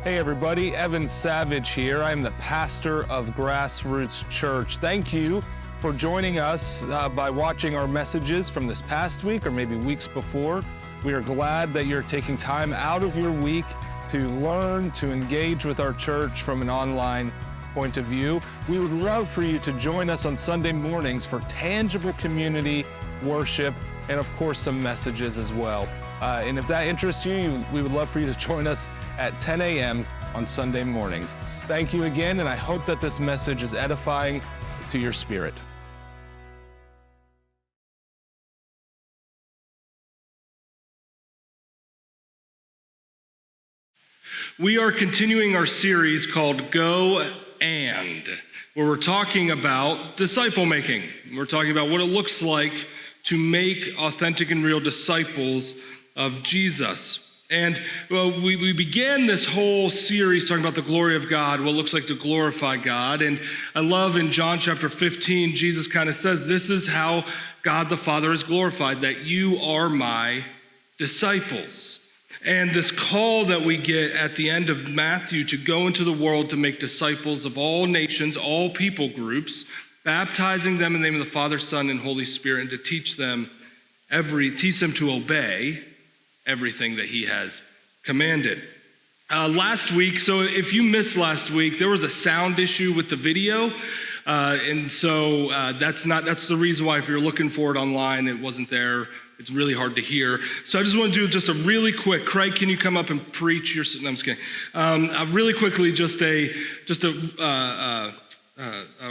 Hey everybody, Evan Savage here. I'm the pastor of Grassroots Church. Thank you for joining us by watching our messages from this past week or maybe weeks before. We are glad that you're taking time out of your week to learn, to engage with our church from an online point of view. We would love for you to join us on Sunday mornings for tangible community worship and of course some messages as well. And if that interests you, we would love for you to join us at 10 a.m. on Sunday mornings. Thank you again, and I hope that this message is edifying to your spirit. We are continuing our series called Go And, where we're talking about disciple making. We're talking about what it looks like to make authentic and real disciples of Jesus. And we began this whole series talking about the glory of God, what it looks like to glorify God. And I love in John chapter 15, Jesus kind of says, this is how God the Father is glorified, that you are my disciples. And this call that we get at the end of Matthew to go into the world to make disciples of all nations, all people groups, baptizing them in the name of the Father, Son, and Holy Spirit, and to teach them to obey everything that he has commanded. Last week, so if you missed last week, there was a sound issue with the video. And so that's the reason why if you're looking for it online, it wasn't there. It's really hard to hear. So I just want to do just a really quick, Craig, can you come up and preach? No, I'm just kidding. Really quickly, just a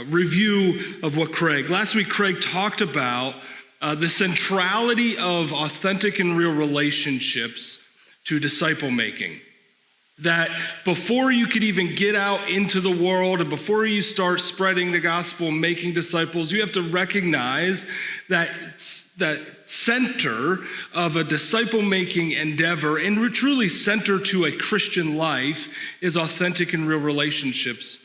review of what last week Craig talked about the centrality of authentic and real relationships to disciple making. That before you could even get out into the world and before you start spreading the gospel and making disciples, you have to recognize that center of a disciple-making endeavor and truly center to a Christian life is authentic and real relationships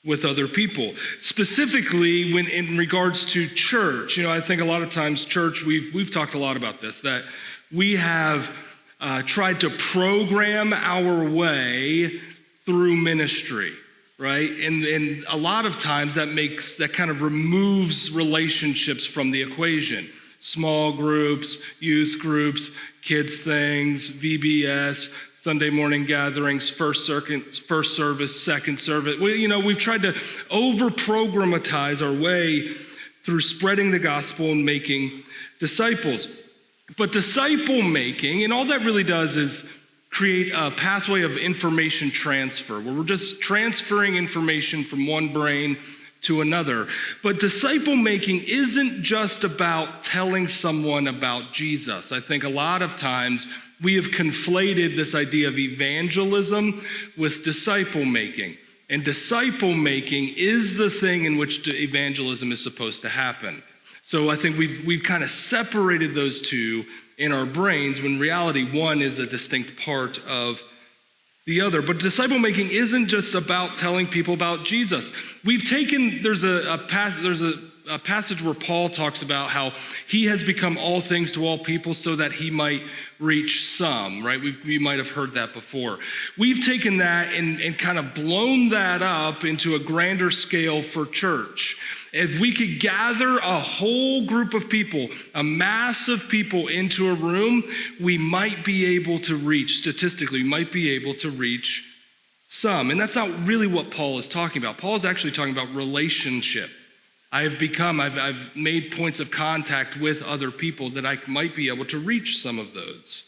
with other people. Specifically, when in regards to church, I think a lot of times church, we've talked a lot about this, that we have tried to program our way through ministry, right? And a lot of times that kind of removes relationships from the equation. Small groups, youth groups, kids things, VBS, Sunday morning gatherings, first service, second service. We've tried to over-programatize our way through spreading the gospel and making disciples. But disciple making, and all that really does is create a pathway of information transfer, where we're just transferring information from one brain to another. But disciple making isn't just about telling someone about Jesus. I think a lot of times we have conflated this idea of evangelism with disciple making. And disciple making is the thing in which evangelism is supposed to happen. So I think we've kind of separated those two in our brains, when in reality one is a distinct part of the other. But disciple making isn't just about telling people about Jesus. There's a passage where Paul talks about how he has become all things to all people so that he might reach some, right? We might have heard that before. We've taken that and kind of blown that up into a grander scale for church. If we could gather a whole group of people, a mass of people into a room, we might be able to reach, statistically, we might be able to reach some. And that's not really what Paul is talking about. Paul is actually talking about relationship. I've made points of contact with other people that I might be able to reach some of those.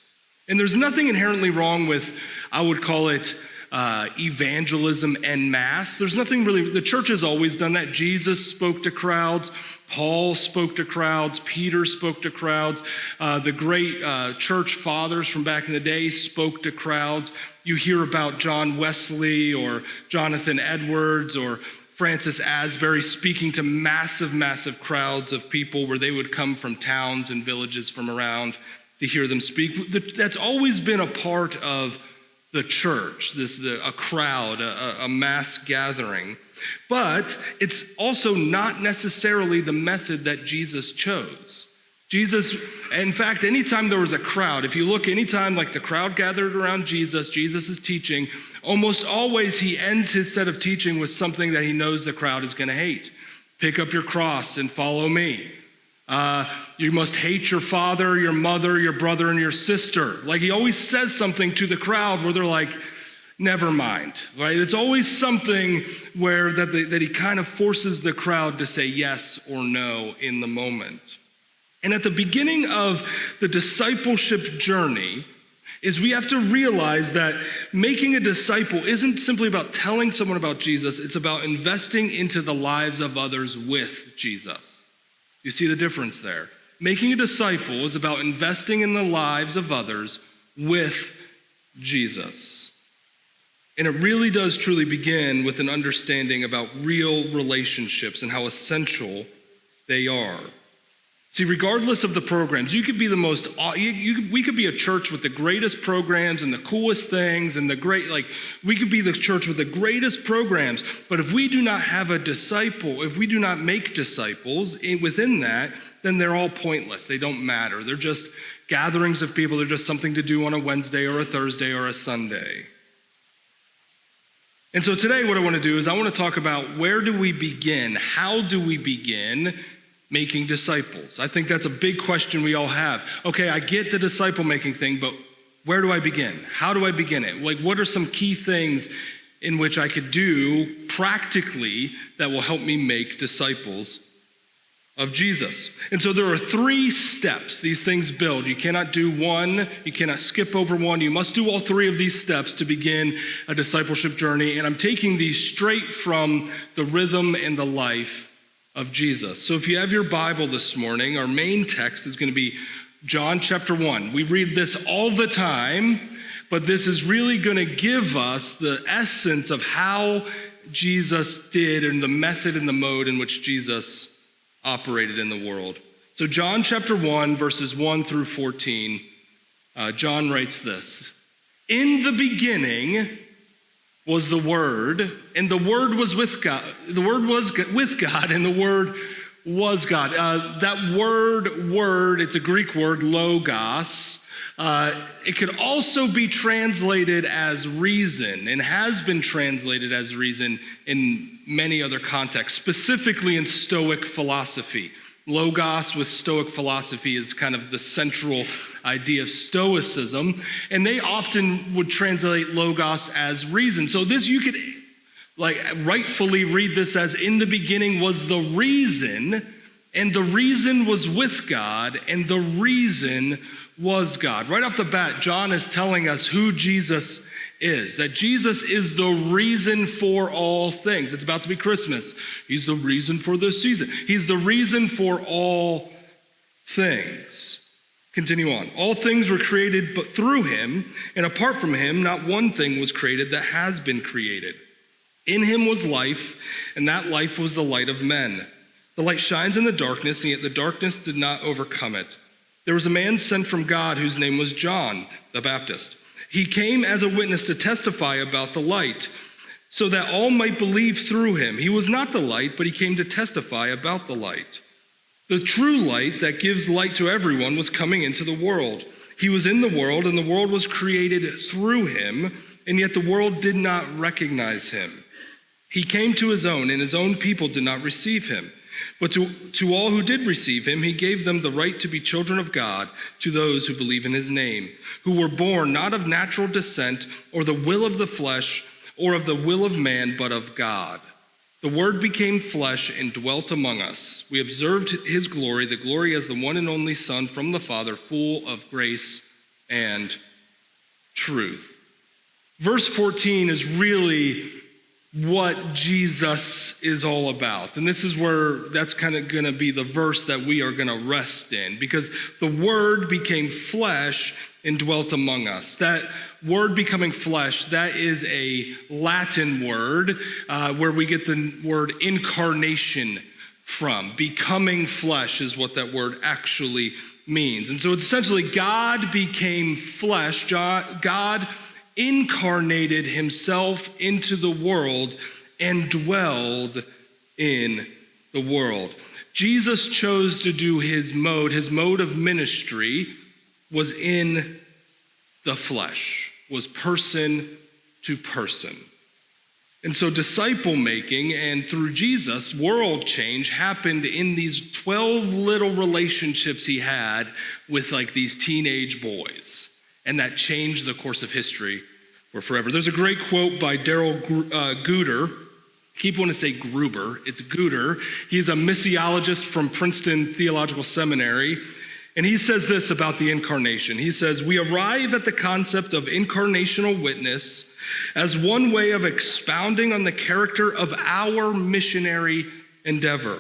And there's nothing inherently wrong with, I would call it, evangelism en masse. There's nothing really, the church has always done that. Jesus spoke to crowds, Paul spoke to crowds, Peter spoke to crowds, the great church fathers from back in the day spoke to crowds. You hear about John Wesley or Jonathan Edwards or Francis Asbury speaking to massive crowds of people where they would come from towns and villages from around to hear them speak. That's always been a part of the church, a crowd, a mass gathering. But it's also not necessarily the method that Jesus chose. Jesus, in fact, anytime there was a crowd, if you look, anytime like the crowd gathered around Jesus, Jesus is teaching, Almost always he ends his set of teaching with something that he knows the crowd is going to hate. Pick up your cross and follow me. You must hate your father, your mother, your brother, and your sister. Like he always says something to the crowd where they're like, never mind, right? It's always something where that he kind of forces the crowd to say yes or no in the moment. And at the beginning of the discipleship journey is we have to realize that making a disciple isn't simply about telling someone about Jesus, it's about investing into the lives of others with Jesus. You see the difference there? Making a disciple is about investing in the lives of others with Jesus. And it really does truly begin with an understanding about real relationships and how essential they are. See, regardless of the programs, you could be we could be a church with the greatest programs and the coolest things and we could be the church with the greatest programs, but if we do not have a disciple, if we do not make disciples within that, then they're all pointless. They don't matter. They're just gatherings of people. They're just something to do on a Wednesday or a Thursday or a Sunday. And so today what I want to do is I want to talk about where do we begin? How do we begin making disciples? I think that's a big question we all have. Okay, I get the disciple making thing, but where do I begin? How do I begin it? Like, what are some key things in which I could do practically that will help me make disciples of Jesus? And so there are 3 steps these things build. You cannot do one, you cannot skip over one. You must do all 3 of these steps to begin a discipleship journey. And I'm taking these straight from the rhythm and the life of Jesus. So if you have your Bible this morning, our main text is going to be John chapter 1. We read this all the time, but this is really going to give us the essence of how Jesus did and the method and the mode in which Jesus operated in the world. So John chapter 1, verses 1 through 14, John writes this. In the beginning was the Word, and the Word was with God. The Word was with God, and the Word was God. That word, it's a Greek word, logos. It could also be translated as reason, and has been translated as reason in many other contexts, specifically in Stoic philosophy. Logos with Stoic philosophy is kind of the central idea of Stoicism, and they often would translate logos as reason. So this, you could rightfully read this as in the beginning was the reason, and the reason was with God, and the reason was God. Right off the bat, John is telling us who Jesus is, that Jesus is the reason for all things. It's about to be Christmas. He's the reason for this season. He's the reason for all things. Continue on. All things were created but through him, and apart from him, not one thing was created that has been created. In him was life, and that life was the light of men. The light shines in the darkness, and yet the darkness did not overcome it. There was a man sent from God whose name was John the Baptist. He came as a witness to testify about the light, so that all might believe through him. He was not the light, but he came to testify about the light. The true light that gives light to everyone was coming into the world. He was in the world, and the world was created through him, and yet the world did not recognize him. He came to his own, and his own people did not receive him. But to all who did receive him, he gave them the right to be children of God, to those who believe in his name, who were born not of natural descent, or the will of the flesh, or of the will of man, but of God. The Word became flesh and dwelt among us. We observed his glory, the glory as the one and only Son from the Father, full of grace and truth. Verse 14 is really what Jesus is all about. And this is where that's kind of going to be the verse that we are going to rest in, because the Word became flesh and dwelt among us. That word becoming flesh, that is a Latin word where we get the word incarnation from. Becoming flesh is what that word actually means. And so it's essentially God became flesh. God incarnated himself into the world and dwelled in the world. Jesus chose to do his mode of ministry was in the flesh, was person to person. And so disciple making and through Jesus, world change happened in these 12 little relationships he had with like these teenage boys. And that changed the course of history for forever. There's a great quote by Daryl Guter. I keep wanting to say Gruber. It's Guter. He's a missiologist from Princeton Theological Seminary. And he says this about the incarnation. He says, "We arrive at the concept of incarnational witness as one way of expounding on the character of our missionary endeavor.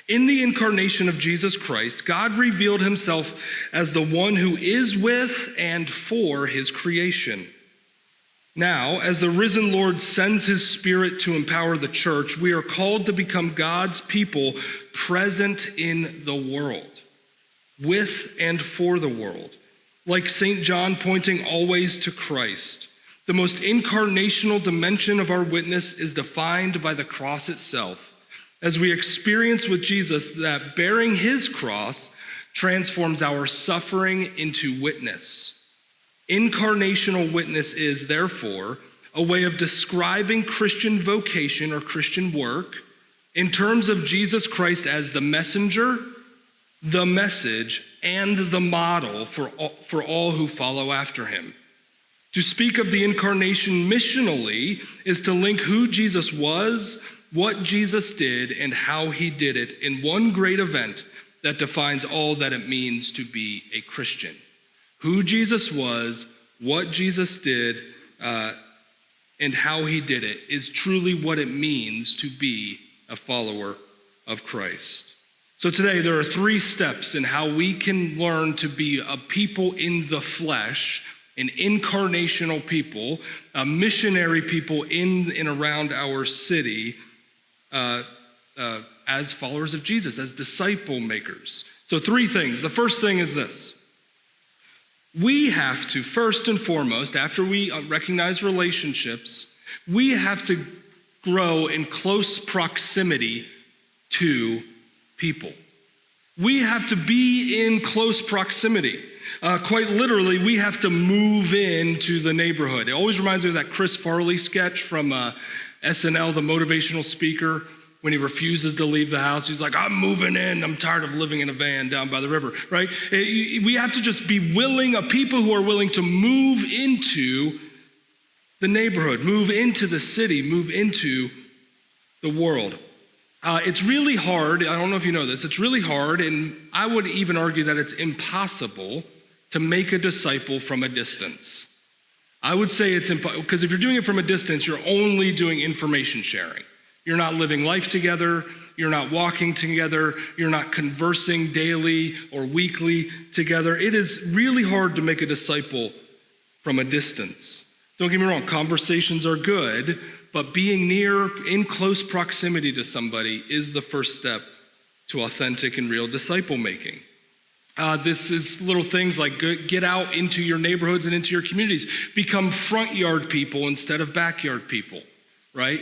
In the incarnation of Jesus Christ, God revealed himself as the one who is with and for his creation. Now, as the risen Lord sends his Spirit to empower the church, we are called to become God's people present in the world, with and for the world, like St. John pointing always to Christ. The most incarnational dimension of our witness is defined by the cross itself, as we experience with Jesus that bearing his cross transforms our suffering into witness. Incarnational witness is, therefore, a way of describing Christian vocation or Christian work in terms of Jesus Christ as the messenger, the message, and the model for all who follow after him. To speak of the incarnation missionally is to link who Jesus was, what Jesus did, and how he did it in one great event that defines all that it means to be a Christian. Who Jesus was, what Jesus did, and how he did it is truly what it means to be a follower of Christ. So today there are 3 steps in how we can learn to be a people in the flesh, an incarnational people, a missionary people in and around our city as followers of Jesus, as disciple makers. So 3 things. The first thing is this. We have to, first and foremost, after we recognize relationships, we have to grow in close proximity to people. We have to be in close proximity. Quite literally, we have to move into the neighborhood. It always reminds me of that Chris Farley sketch from SNL, the motivational speaker, when he refuses to leave the house. He's like, I'm moving in. I'm tired of living in a van down by the river, right? We have to just be willing, a people who are willing to move into the neighborhood, move into the city, move into the world. It's really hard. I don't know if you know this. It's really hard, and I would even argue that it's impossible to make a disciple from a distance. I would say it's impossible, because if you're doing it from a distance, you're only doing information sharing. You're not living life together. You're not walking together. You're not conversing daily or weekly together. It is really hard to make a disciple from a distance. Don't get me wrong, conversations are good, but being near, in close proximity to somebody is the first step to authentic and real disciple making. This is little things like get out into your neighborhoods and into your communities. Become front yard people instead of backyard people, right?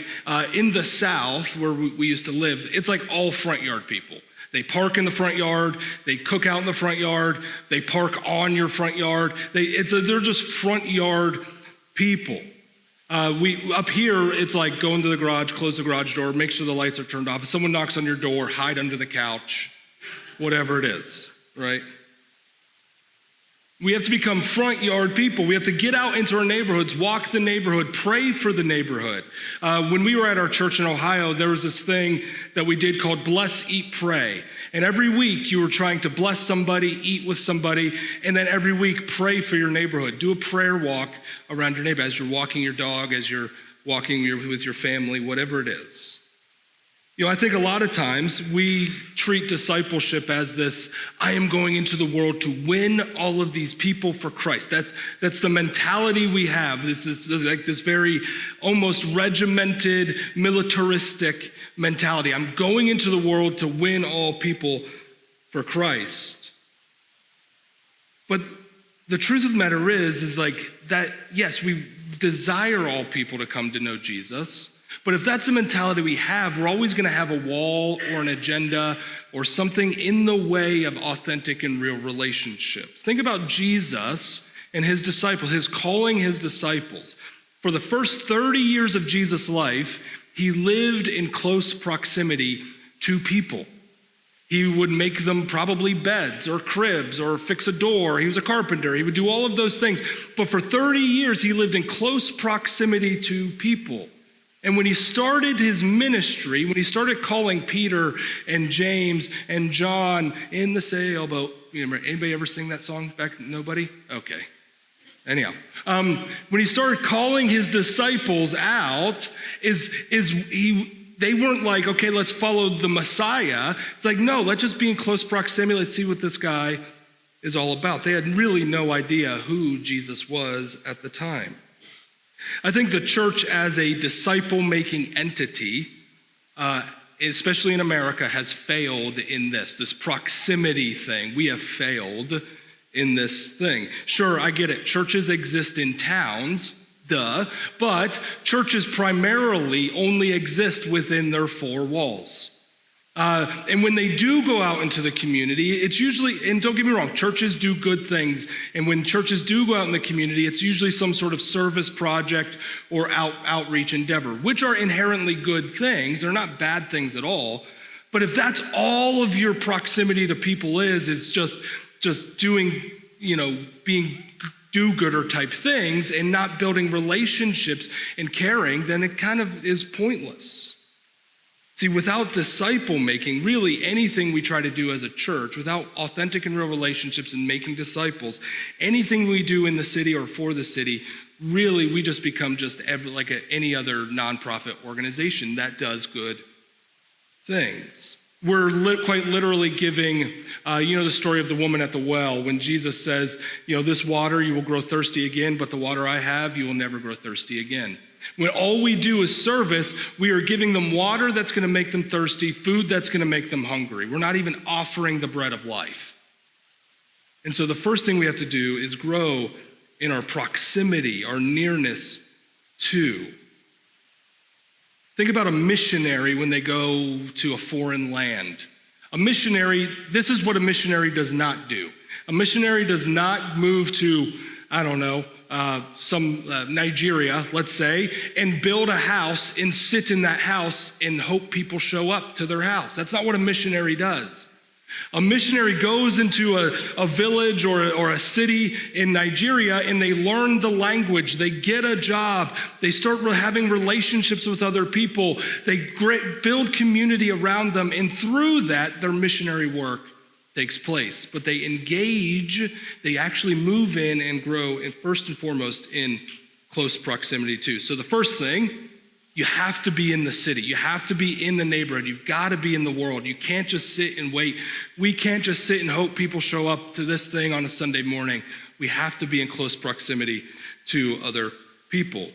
In the South, where we used to live, it's like all front yard people. They park in the front yard, they cook out in the front yard, they park on your front yard. They're just front yard people. Up here, it's like go into the garage, close the garage door, make sure the lights are turned off. If someone knocks on your door, hide under the couch, whatever it is, right? We have to become front yard people. We have to get out into our neighborhoods, walk the neighborhood, pray for the neighborhood. When we were at our church in Ohio, there was this thing that we did called Bless, Eat, Pray. And every week you were trying to bless somebody, eat with somebody, and then every week pray for your neighborhood. Do a prayer walk around your neighborhood as you're walking your dog, as you're walking with your family, whatever it is. You know, I think a lot of times we treat discipleship as this, I am going into the world to win all of these people for Christ. That's the mentality we have. It's like this very almost regimented, militaristic mentality. I'm going into the world to win all people for Christ. But the truth of the matter is like that, yes, we desire all people to come to know Jesus. But if that's the mentality we have, we're always going to have a wall or an agenda or something in the way of authentic and real relationships. Think about Jesus and his disciples, his calling his disciples. For the first 30 years of Jesus' life, he lived in close proximity to people. He would make them probably beds or cribs or fix a door. He was a carpenter. He would do all of those things. But for 30 years, he lived in close proximity to people. And when he started his ministry, when he started calling Peter and James and John in the sailboat, anybody ever sing that song back? Nobody? Okay. Anyhow, when he started calling his disciples out, they weren't like, okay, let's follow the Messiah. It's like, no, let's just be in close proximity. Let's see what this guy is all about. They had really no idea who Jesus was at the time. I think the church as a disciple-making entity, especially in America, has failed in this proximity thing. We have failed in this thing. Sure, I get it. Churches exist in towns, but churches primarily only exist within their four walls. And when they do go out into the community, it's usually, and don't get me wrong, churches do good things. And when churches do go out in the community, it's usually some sort of service project or outreach endeavor, which are inherently good things. They're not bad things at all. But if that's all of your proximity to people is just doing, being do-gooder type things and not building relationships and caring, then it kind of is pointless. See, without disciple making, really anything we try to do as a church, without authentic and real relationships and making disciples, anything we do in the city or for the city, really we just become like any other nonprofit organization that does good things. We're quite literally giving, the story of the woman at the well, when Jesus says, this water you will grow thirsty again, but the water I have, you will never grow thirsty again. When all we do is service, we are giving them water that's going to make them thirsty, food that's going to make them hungry. We're not even offering the bread of life. And so the first thing we have to do is grow in our proximity, our nearness to. Think about a missionary when they go to a foreign land. A missionary, this is what a missionary does not do. A missionary does not move to, Nigeria, let's say, and build a house and sit in that house and hope people show up to their house. That's not what a missionary does. A missionary goes into a village or a city in Nigeria and they learn the language, they get a job, they start having relationships with other people, they build community around them, and through that, their missionary work takes place. But they engage, they actually move in and grow, and first and foremost, in close proximity too. So the first thing, you have to be in the city. You have to be in the neighborhood. You've got to be in the world. You can't just sit and wait. We can't just sit and hope people show up to this thing on a Sunday morning. We have to be in close proximity to other people.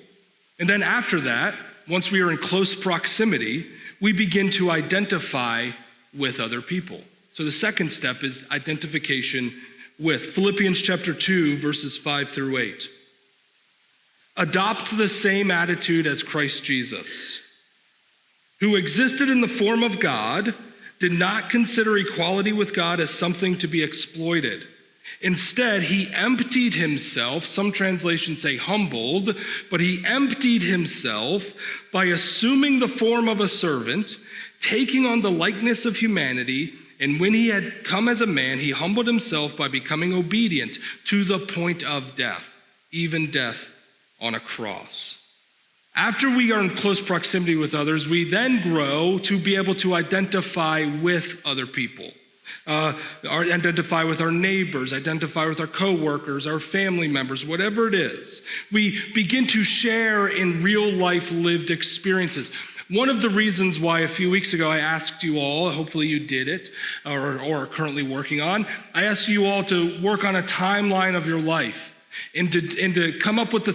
And then after that, once we are in close proximity, we begin to identify with other people. So the second step is identification with. Philippians chapter 2, verses 5 through 8. Adopt the same attitude as Christ Jesus, who existed in the form of God, did not consider equality with God as something to be exploited. Instead, he emptied himself, some translations say humbled, but he emptied himself by assuming the form of a servant, taking on the likeness of humanity, and when he had come as a man, he humbled himself by becoming obedient to the point of death, even death on a cross. After we are in close proximity with others, we then grow to be able to identify with other people, identify with our neighbors, identify with our coworkers, our family members, whatever it is. We begin to share in real life lived experiences. One of the reasons why a few weeks ago I asked you all, hopefully you did it, or are currently working on, I asked you all to work on a timeline of your life. And to come up with the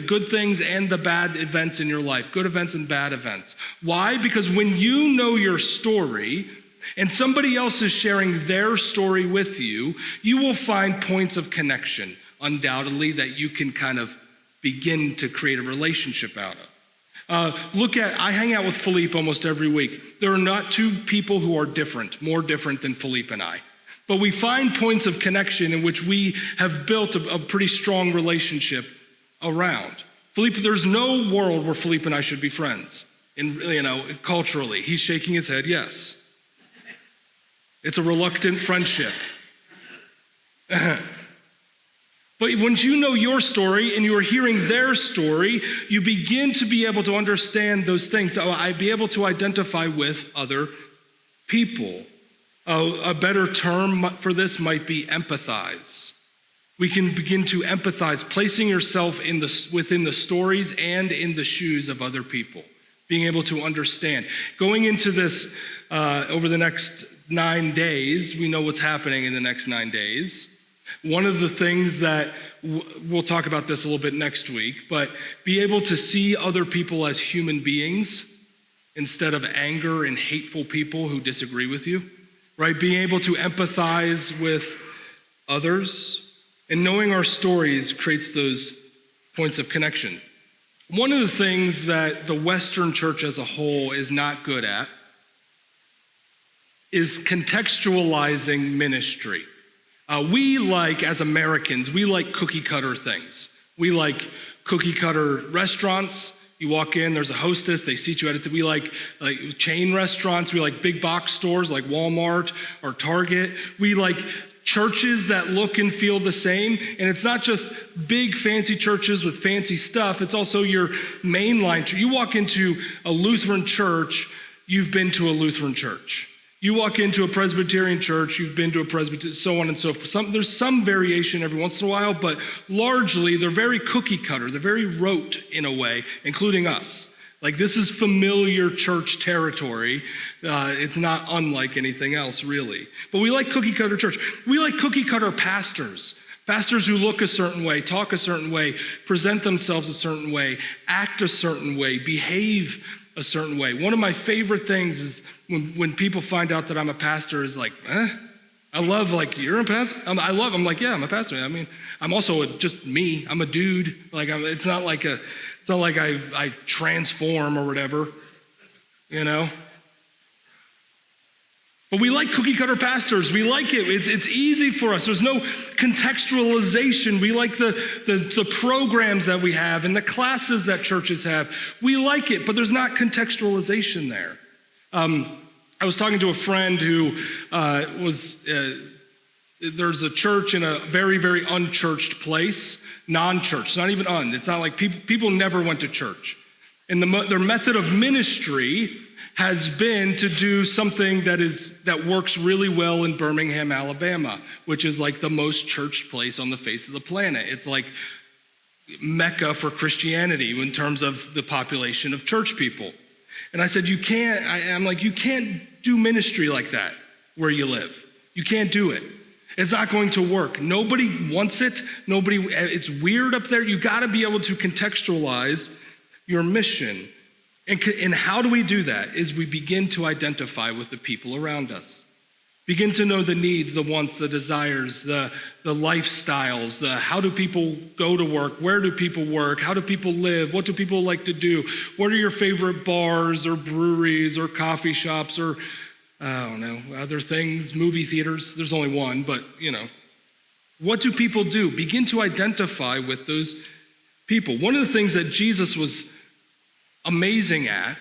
good things and the bad events in your life, good events and bad events. Why? Because when you know your story and somebody else is sharing their story with you, you will find points of connection, undoubtedly, that you can kind of begin to create a relationship out of. I hang out with Philippe almost every week. There are not two people who are more different than Philippe and I. But we find points of connection in which we have built a pretty strong relationship around. There's no world where Philippe and I should be friends. Culturally, he's shaking his head, yes. It's a reluctant friendship. But once you know your story and you are hearing their story, you begin to be able to understand those things. I'd be able to identify with other people. A better term for this might be empathize. We can begin to empathize, placing yourself within the stories and in the shoes of other people, being able to understand. Going into this over the next 9 days, we know what's happening in the next 9 days. One of the things that we'll talk about this a little bit next week, but be able to see other people as human beings instead of anger and hateful people who disagree with you, right? Being able to empathize with others and knowing our stories creates those points of connection. One of the things that the Western church as a whole is not good at is contextualizing ministry. As Americans, we like cookie cutter things. We like cookie cutter restaurants. You walk in, there's a hostess, they seat you at it. We like chain restaurants. We like big box stores like Walmart or Target. We like churches that look and feel the same. And it's not just big fancy churches with fancy stuff. It's also your mainline church. You walk into a Lutheran church, you've been to a Lutheran church. You walk into a Presbyterian church, you've been to a Presbyterian, so on and so forth. There's some variation every once in a while, but largely they're very cookie cutter. They're very rote in a way, including us. Like, this is familiar church territory. It's not unlike anything else, really. But we like cookie cutter church. We like cookie cutter pastors. Pastors who look a certain way, talk a certain way, present themselves a certain way, act a certain way, behave a certain way. One of my favorite things is when people find out that I'm a pastor is like, I love, like, you're a pastor? I'm like, yeah, I'm a pastor. I mean, I'm also just me. I'm a dude. Like, it's not like I transform or whatever, you know? But we like cookie cutter pastors. We like it. It's easy for us. There's no contextualization. We like the programs that we have and the classes that churches have. We like it, but there's not contextualization there. I was talking to a friend who there's a church in a very, very unchurched place, non-church, not even It's not like people never went to church. And their method of ministry has been to do something that works really well in Birmingham, Alabama, which is like the most churched place on the face of the planet. It's like Mecca for Christianity in terms of the population of church people. And I said, you can't do ministry like that where you live. You can't do it. It's not going to work. Nobody wants it. It's weird up there. You got to be able to contextualize your mission. And how do we do that? Is we begin to identify with the people around us. Begin to know the needs, the wants, the desires, the lifestyles, how do people go to work? Where do people work? How do people live? What do people like to do? What are your favorite bars or breweries or coffee shops or, I don't know, other things, movie theaters? There's only one, but, what do people do? Begin to identify with those people. One of the things that Jesus was amazing at,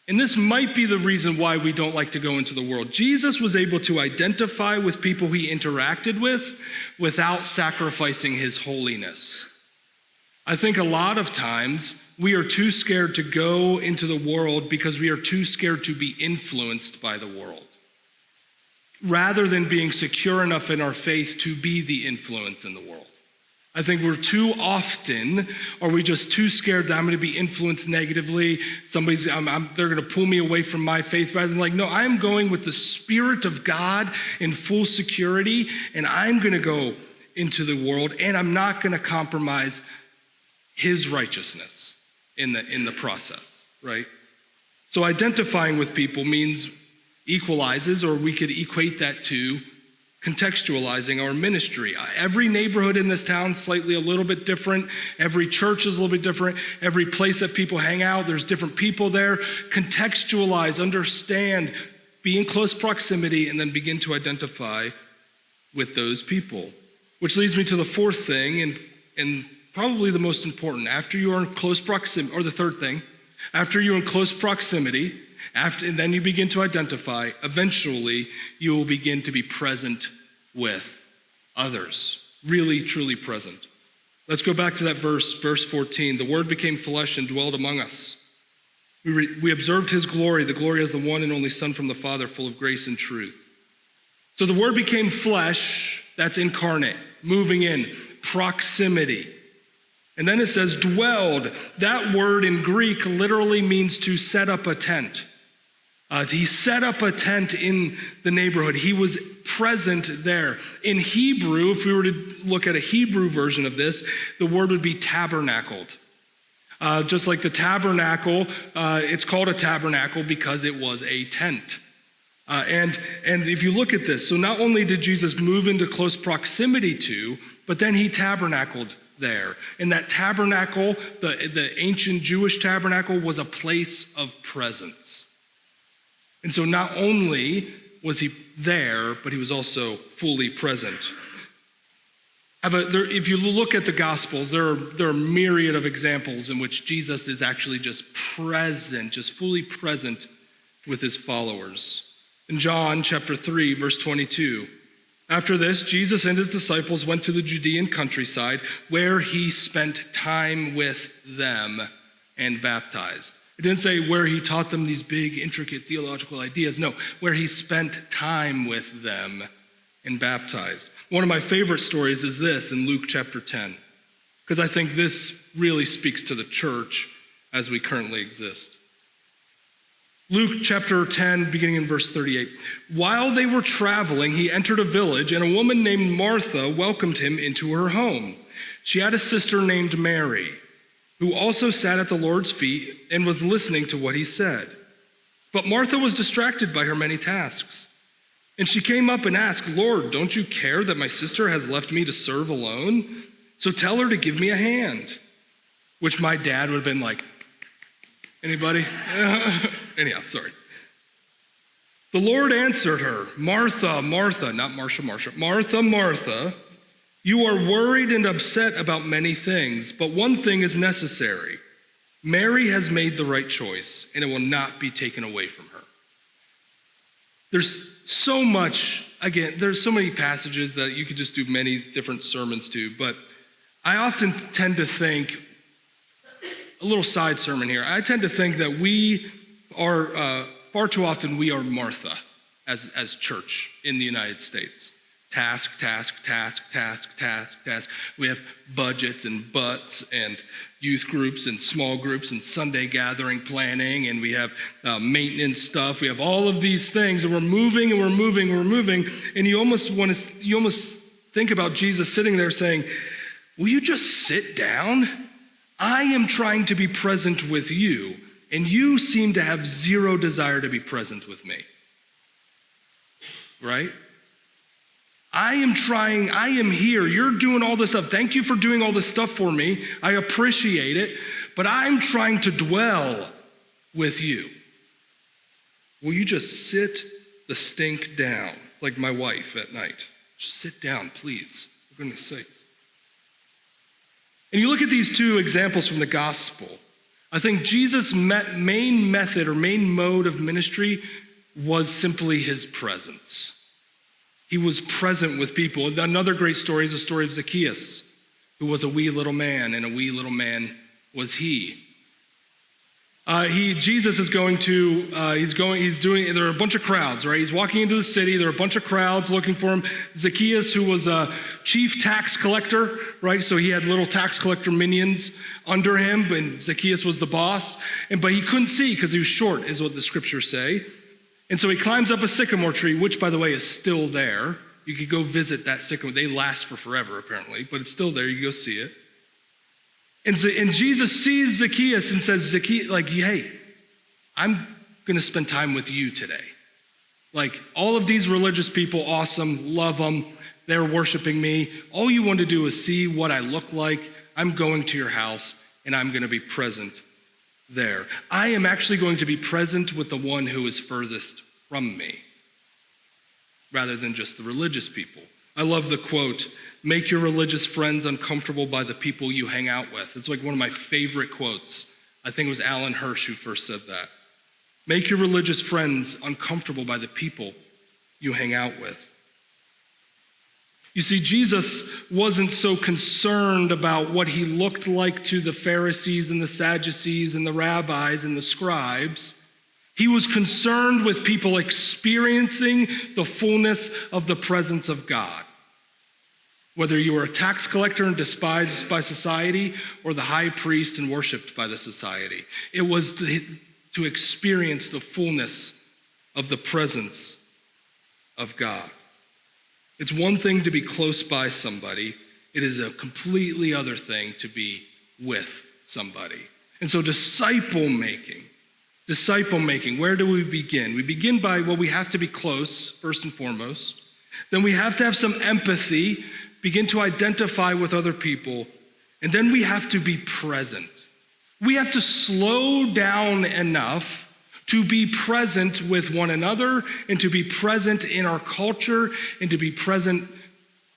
and this might be the reason why we don't like to go into the world. Jesus was able to identify with people he interacted with without sacrificing his holiness. I think a lot of times we are too scared to go into the world because we are too scared to be influenced by the world, rather than being secure enough in our faith to be the influence in the world. I think we're too often, are we just too scared that I'm going to be influenced negatively? They're going to pull me away from my faith, rather than like, no, I'm going with the Spirit of God in full security, and I'm going to go into the world, and I'm not going to compromise his righteousness in the process, right? So identifying with people means equalizes, or we could equate that to contextualizing our ministry. Every neighborhood in this town is slightly a little bit different. Every church is a little bit different. Every place that people hang out, there's different people there. Contextualize, understand, be in close proximity, and then begin to identify with those people. Which leads me to the fourth thing, and probably the most important. After you are in close proximity, or the third thing, after you're in close proximity, and then you begin to identify, eventually you will begin to be present with others. Really, truly present. Let's go back to that verse 14. The Word became flesh and dwelled among us. We observed his glory, the glory as the one and only Son from the Father, full of grace and truth. So the Word became flesh, that's incarnate, moving in, proximity. And then it says dwelled. That word in Greek literally means to set up a tent. He set up a tent in the neighborhood. He was present there. In Hebrew, if we were to look at a Hebrew version of this, the word would be tabernacled. Just like the tabernacle, it's called a tabernacle because it was a tent. And if you look at this, so not only did Jesus move into close proximity to, but then he tabernacled there. And that tabernacle, the ancient Jewish tabernacle, was a place of presence. And so not only was he there, but he was also fully present. If you look at the Gospels, there are a myriad of examples in which Jesus is actually just present, just fully present with his followers. In John chapter 3, verse 22, after this, Jesus and his disciples went to the Judean countryside where he spent time with them and baptized. It didn't say where he taught them these big, intricate theological ideas. No, where he spent time with them and baptized. One of my favorite stories is this in Luke chapter 10, because I think this really speaks to the church as we currently exist. Luke chapter 10, beginning in verse 38. While they were traveling, he entered a village, and a woman named Martha welcomed him into her home. She had a sister named Mary, who also sat at the Lord's feet and was listening to what he said. But Martha was distracted by her many tasks. And she came up and asked, Lord, don't you care that my sister has left me to serve alone? So tell her to give me a hand. Which my dad would have been like, anybody? Anyhow, sorry. The Lord answered her, Martha, Martha, not Marsha, Martha, Martha, you are worried and upset about many things, but one thing is necessary. Mary has made the right choice, and it will not be taken away from her. There's so much, again, there's so many passages that you could just do many different sermons to, but I often tend to think, a little side sermon here, I tend to think that we are, far too often, we are Martha as church in the United States. Task, task, task, task, task, task. We have budgets and butts and youth groups and small groups and Sunday gathering planning, and we have maintenance stuff. We have all of these things, and we're moving and we're moving and we're moving. And you almost think about Jesus sitting there saying, will you just sit down? I am trying to be present with you, and you seem to have zero desire to be present with me. Right? I am here. You're doing all this stuff. Thank you for doing all this stuff for me. I appreciate it, but I'm trying to dwell with you. Will you just sit the stink down? It's like my wife at night. Just sit down, please, for goodness sakes. And you look at these two examples from the gospel. I think Jesus' main method or main mode of ministry was simply his presence. He was present with people. Another great story is the story of Zacchaeus, who was a wee little man, and a wee little man was he. Jesus is going to, there are a bunch of crowds, right? He's walking into the city. There are a bunch of crowds looking for him. Zacchaeus, who was a chief tax collector, right? So he had little tax collector minions under him, and Zacchaeus was the boss. But he couldn't see because he was short, is what the scriptures say. And so he climbs up a sycamore tree, which, by the way, is still there. You could go visit that sycamore. They last for forever, apparently, but it's still there. You can go see it. And Jesus sees Zacchaeus and says, Zacchaeus, like, hey, I'm going to spend time with you today. Like, all of these religious people, awesome, love them. They're worshiping me. All you want to do is see what I look like. I'm going to your house, and I'm going to be present there. I am actually going to be present with the one who is furthest from me, rather than just the religious people. I love the quote Make your religious friends uncomfortable by the people you hang out with. It's like one of my favorite quotes. I think it was Alan Hirsch who first said that. Make your religious friends uncomfortable by the people you hang out with. You see, Jesus wasn't so concerned about what he looked like to the Pharisees and the Sadducees and the rabbis and the scribes. He was concerned with people experiencing the fullness of the presence of God. Whether you were a tax collector and despised by society or the high priest and worshiped by the society. It was to experience the fullness of the presence of God. It's one thing to be close by somebody. It is a completely other thing to be with somebody. And so disciple making, where do we begin? We begin by, well, we have to be close, first and foremost. Then we have to have some empathy, begin to identify with other people. And then we have to be present. We have to slow down enough to be present with one another and to be present in our culture and to be present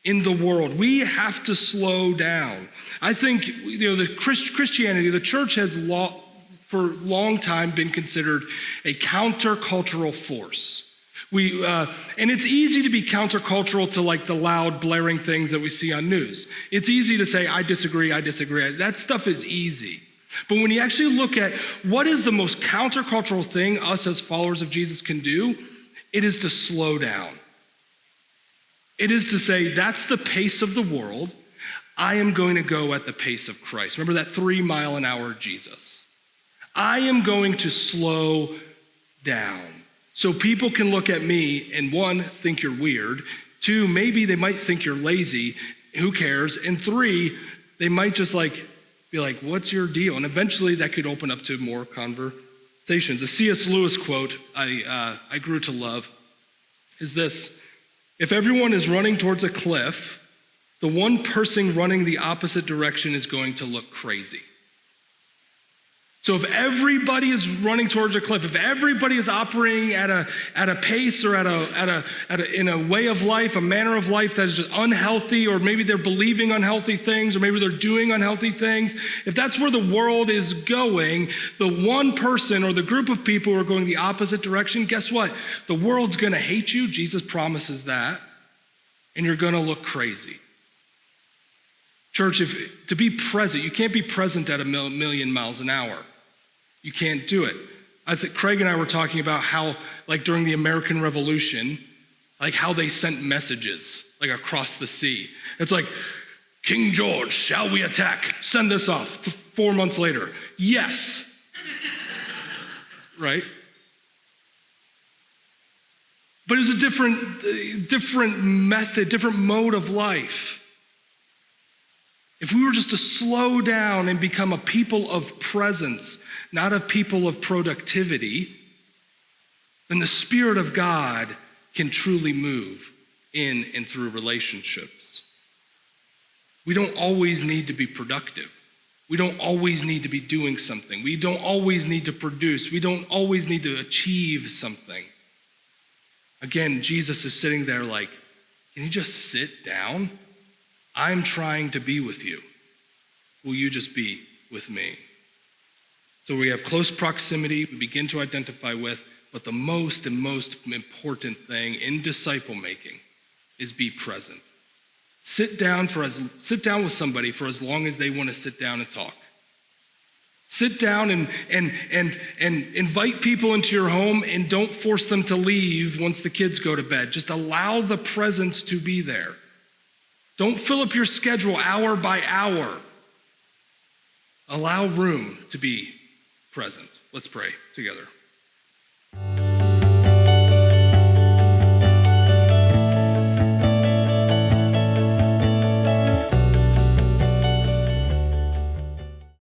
in the world. We have to slow down. I think, the Christianity, the church has for a long time been considered a countercultural force. And it's easy to be countercultural to like the loud blaring things that we see on news. It's easy to say, I disagree. That stuff is easy. But when you actually look at what is the most countercultural thing us as followers of Jesus can do, it is to slow down. It is to say, that's the pace of the world. I am going to go at the pace of Christ. Remember that 3 mile an hour Jesus. I am going to slow down. So people can look at me and 1, think you're weird. 2, maybe they might think you're lazy. Who cares? And 3, they might just be like, what's your deal? And eventually that could open up to more conversations. A C.S. Lewis quote I grew to love is this: if everyone is running towards a cliff, the one person running the opposite direction is going to look crazy. So if everybody is running towards a cliff, if everybody is operating at a pace or in a way of life, a manner of life that is just unhealthy, or maybe they're believing unhealthy things, or maybe they're doing unhealthy things, if that's where the world is going, the one person or the group of people who are going the opposite direction, guess what? The world's going to hate you. Jesus promises that. And you're going to look crazy. Church, to be present, you can't be present at a million miles an hour. You can't do it. I think Craig and I were talking about how, like during the American Revolution, like how they sent messages like across the sea. It's like, King George, shall we attack? Send this off. 4 months later, yes. Right? But it was a different method, different mode of life. If we were just to slow down and become a people of presence, not a people of productivity, then the Spirit of God can truly move in and through relationships. We don't always need to be productive. We don't always need to be doing something. We don't always need to produce. We don't always need to achieve something. Again, Jesus is sitting there like, can you just sit down? I'm trying to be with you. Will you just be with me? So we have close proximity, we begin to identify with, but the most important thing in disciple making is be present. Sit down with somebody for as long as they want to sit down and talk. Sit down and invite people into your home and don't force them to leave once the kids go to bed. Just allow the presence to be there. Don't fill up your schedule hour by hour. Allow room to be present. Let's pray together.